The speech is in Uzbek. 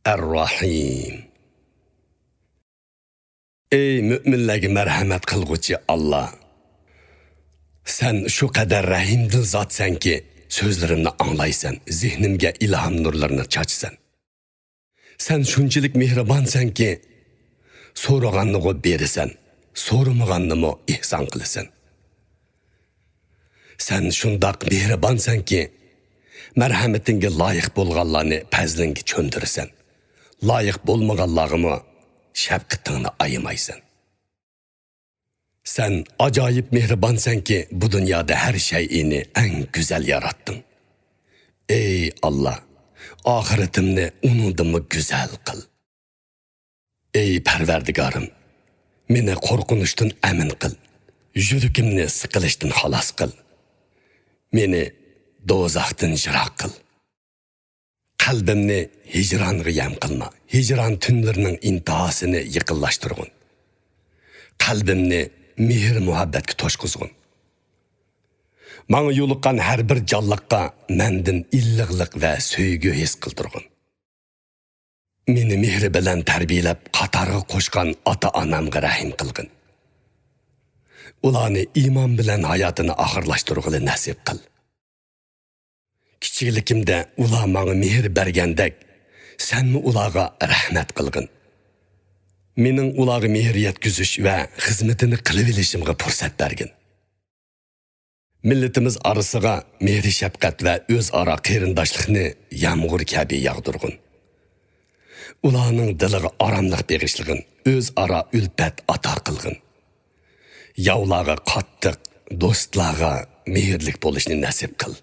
Er-Rahim. Ey müminlerge merhamet kılgıcı Allah. Sen şu kadar rahimdil zatsen ki sözlerimni anlaysan, zihnimge ilham nurlarını çaçsan. Sen şunçilik mihribansan ki so'raganni berisan, so'ramaganni ihson qilasan. Sen şundaq mihribansan ki merhametinge layık bo'lganlarni fazlinge cho'ndirasan. Layık bo'lmaganlarni şefkatingni ayamaysan. Sen acayip mihribansan ki bu dünyada her şeyini en güzel yarattın. Ey Allah, ahiretimni unudumı güzel kıl. Ey Perverdigarım, meni korkunuştun emin kıl. Yürükimni sıkılıştın halas kıl. Meni dozaxtın jirak kıl. Kalbimni hicranı yem kılma. Hicran tünlerinin intihasını yıkıllaştırgın. Kalbimni mihir muhabbetki toşkuzgun. Bana yoluqqan her bir canlıqqa mendin illiqliq ve söygü his qıldırgın. Meni mihri bilen terbiyelep qatarga qo'shgan ata-anamga rahim qilgin. Ularni iman bilen hayatını ahırlaştırgılı nasip qil. Kichikligimda ular manga mehr bergandek, senmi ularga rahmat qilgin. Mening ularga mehr yetkizish va xizmatini qilib olishimga fursat bergin. Milletimiz arasıga mehri shafqat va o'zaro qarindoshlikni yağmur kabi yağdırgın. Ularning diliga oromlik berishligin, o'zaro ulfat ato qilgin. Yavlarga qattiq, do'stlarga mehrlik bo'lishni nasib qil.